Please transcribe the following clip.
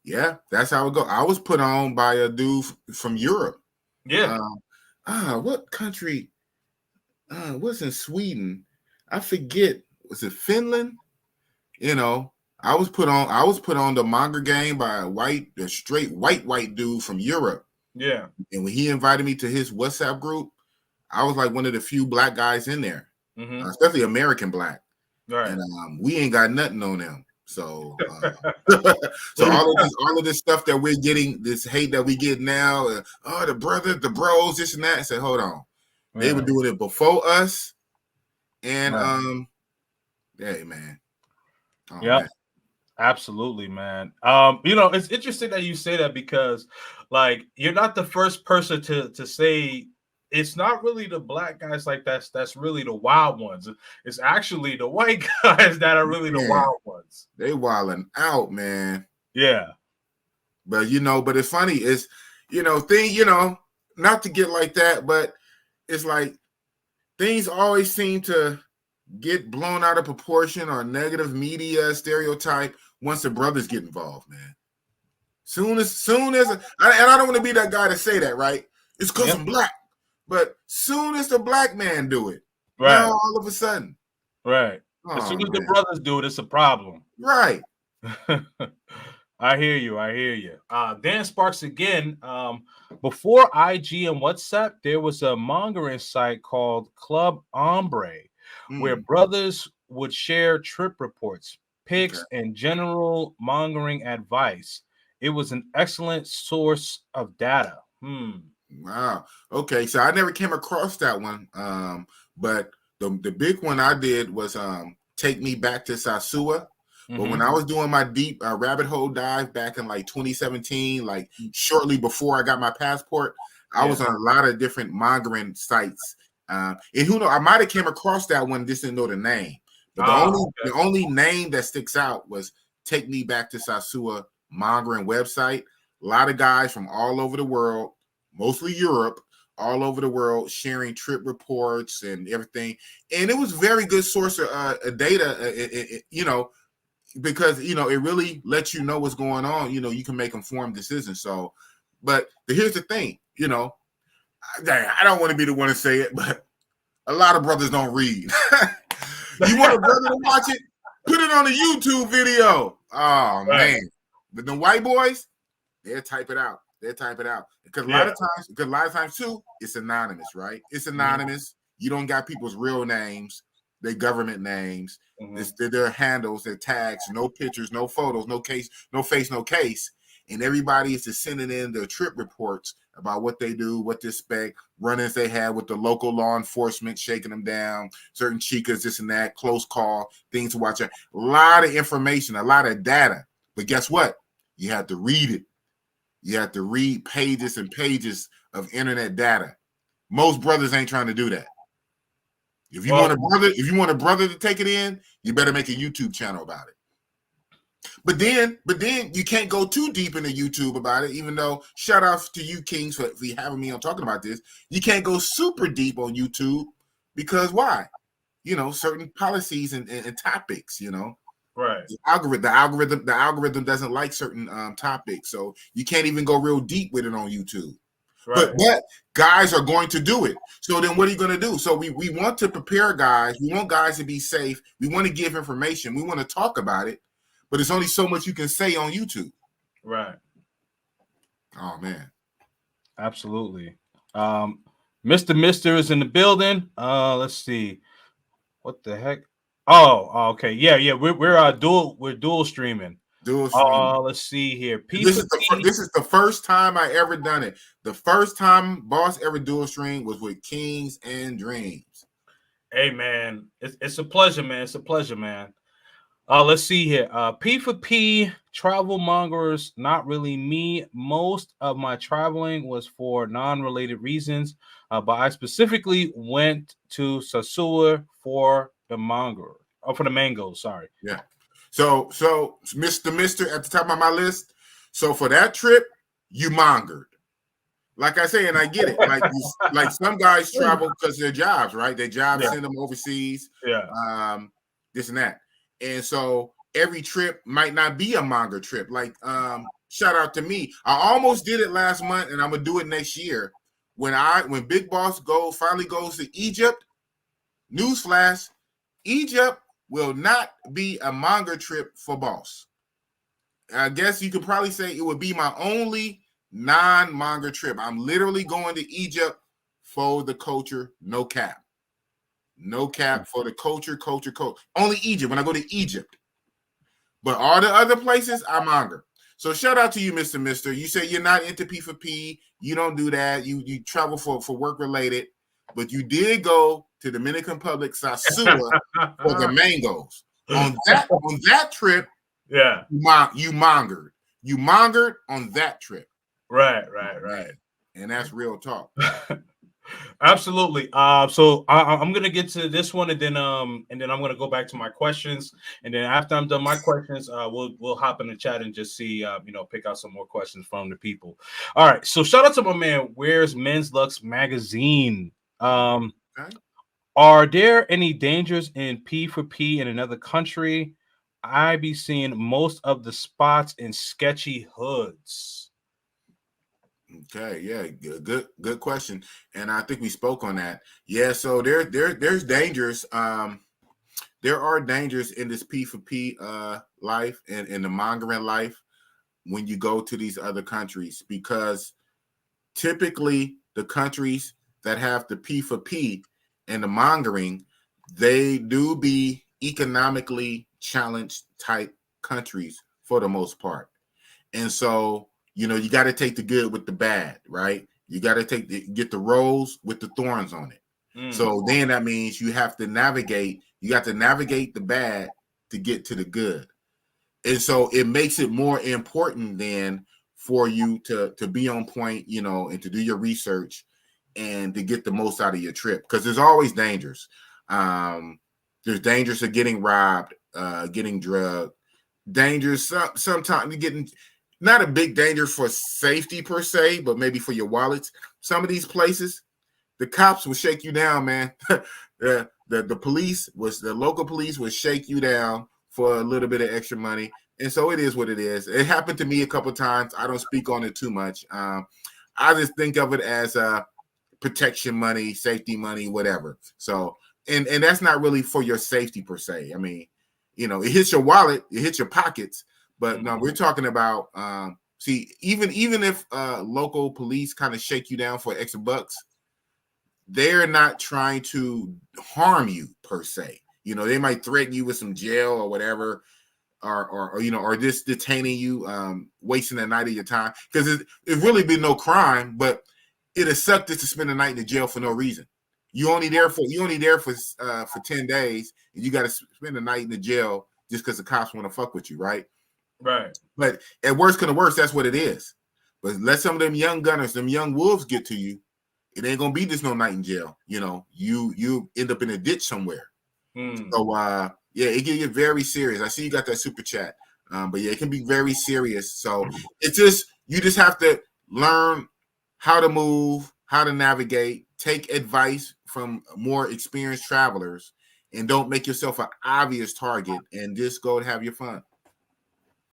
Yeah, that's how it go. I was put on by a dude from Europe. Yeah. What country? What's in Sweden? I forget. Was it Finland? You know, I was put on. I was put on the Mongering by a straight white dude from Europe. Yeah. And when he invited me to his WhatsApp group, I was like one of the few black guys in there, especially American black. Right. And we ain't got nothing on them. So, so all of this stuff that we're getting, this hate that we get now, the brothers, the bros, this and that. I said, hold on, they were doing it before us, and hey man, yeah, absolutely, man. It's interesting that you say that because, like, you're not the first person to say. It's not really the black guys like that's really the wild ones. It's actually the white guys that are really the wild ones. They wilding out, man. Yeah. But but it's funny, it's not to get like that, but it's like things always seem to get blown out of proportion or negative media stereotype once the brothers get involved, man. Soon as and I don't want to be that guy to say that, right? It's because I'm black. But soon as the black man do it, right, now all of a sudden. Right. As soon as the brothers do it, it's a problem. Right. I hear you. Dan Sparks again. Before IG and WhatsApp, there was a mongering site called Club Ombre, where brothers would share trip reports, pics, and general mongering advice. It was an excellent source of data. Wow. Okay, so I never came across that one. But the big one I did was Take Me Back to Sasua. But when I was doing my deep rabbit hole dive back in like 2017, like shortly before I got my passport, I was on a lot of different mongering sites. And who knows, I might have came across that one, just didn't know the name. But the only name that sticks out was Take Me Back to Sasua mongering website. A lot of guys from all over the world, mostly Europe, all over the world, sharing trip reports and everything. And it was a very good source of data, because it really lets you know what's going on. You can make informed decisions. So, but here's the thing, I don't want to be the one to say it, but a lot of brothers don't read. You want a brother to watch it? Put it on a YouTube video. Oh man. But the white boys, they'll type it out. Because a lot of times too, it's anonymous, right? It's anonymous. You don't got people's real names, their government names, their handles, their tags, no pictures, no photos, no case, no face, no case. And everybody is just sending in their trip reports about what they do, what they expect, run-ins they have with the local law enforcement, shaking them down, certain chicas, this and that, close call, things to watch. A lot of information, a lot of data. But guess what? You have to read it. You have to read pages and pages of internet data. Most brothers ain't trying to do that. If you want a brother to take it in, you better make a YouTube channel about it. But then you can't go too deep into YouTube about it, even though shout out to you Kings for having me on talking about this. You can't go super deep on YouTube because why? Certain policies and topics, Right. The algorithm doesn't like certain topics, so you can't even go real deep with it on YouTube. Right. But guys are going to do it. So then what are you going to do? So we want to prepare guys. We want guys to be safe. We want to give information. We want to talk about it. But it's only so much you can say on YouTube. Right. Oh, man. Absolutely. Mr. is in the building. Let's see. What the heck? Oh, okay. Yeah. We're dual streaming. Let's see here. This is the first time I ever done it. The first time Boss ever dual stream was with Kings and Dreams. Hey man, it's a pleasure, man. It's a pleasure, man. Let's see here. P for P, travel mongers, not really me. Most of my traveling was for non-related reasons, but I specifically went to Sasua for the for the mangoes. Sorry. Yeah. So Mr. at the top of my list. So for that trip, you mongered. Like I say, and I get it. Like some guys travel because of their jobs, right? Their jobs send them overseas. Yeah. This and that. And so every trip might not be a monger trip. Like, shout out to me. I almost did it last month, and I'm gonna do it next year. When Big Boss finally goes to Egypt, newsflash, Egypt will not be a monger trip for Boss. I guess you could probably say it would be my only non-monger trip. I'm literally going to Egypt for the culture, no cap. No cap for the culture. Only Egypt when I go to Egypt. But all the other places, I monger. So shout out to you, Mr. Mister. You say you're not into P4P. You don't do that. You travel for work related. But you did go to Dominican Republic, Sasua for the mangoes. On that trip, yeah, you mongered. You mongered on that trip. Right. And that's real talk. Absolutely. So I'm gonna get to this one, and then I'm gonna go back to my questions, and then after I'm done my questions, we'll hop in the chat and just see, pick out some more questions from the people. All right. So shout out to my man. Where's Men's Lux magazine? Okay. Are there any dangers in P4P in another country? I be seeing most of the spots in sketchy hoods. Okay, yeah, good question, and I think we spoke on that. Yeah, so there's dangers. There are dangers in this P4P life and in the mongering life when you go to these other countries, because typically the countries that have the P4P and the mongering, they do be economically challenged type countries for the most part, and so you got to take the good with the bad, right? You got to get the rose with the thorns on it. So then that means you have to navigate. You got to navigate the bad to get to the good, and so it makes it more important then for you to be on point, and to do your research and to get the most out of your trip, because there's always dangers. There's dangers of getting robbed, getting drugged, dangers sometimes getting. Not a big danger for safety per se, but maybe for your wallets. Some of these places, the cops will shake you down, man. the local police will shake you down for a little bit of extra money. And so it is what it is. It happened to me a couple of times. I don't speak on it too much. I just think of it as protection money, safety money, whatever. So, and that's not really for your safety per se. I mean, it hits your wallet, it hits your pockets. But no, we're talking about even if local police kind of shake you down for extra bucks, they're not trying to harm you per se. They might threaten you with some jail or whatever, or just detaining you, wasting a night of your time, because it really been no crime, but it'd suck just to spend a night in the jail for no reason. You only there for 10 days, and you got to spend a night in the jail just because the cops want to fuck with you, right? Right. But at worst come to worst, that's what it is. But let some of them young gunners, them young wolves get to you, it ain't gonna be just no night in jail. You end up in a ditch somewhere. So yeah, it can get very serious. I see you got that super chat. But yeah, it can be very serious. So it's just you just have to learn how to move, how to navigate, take advice from more experienced travelers, and don't make yourself an obvious target, and just go and have your fun.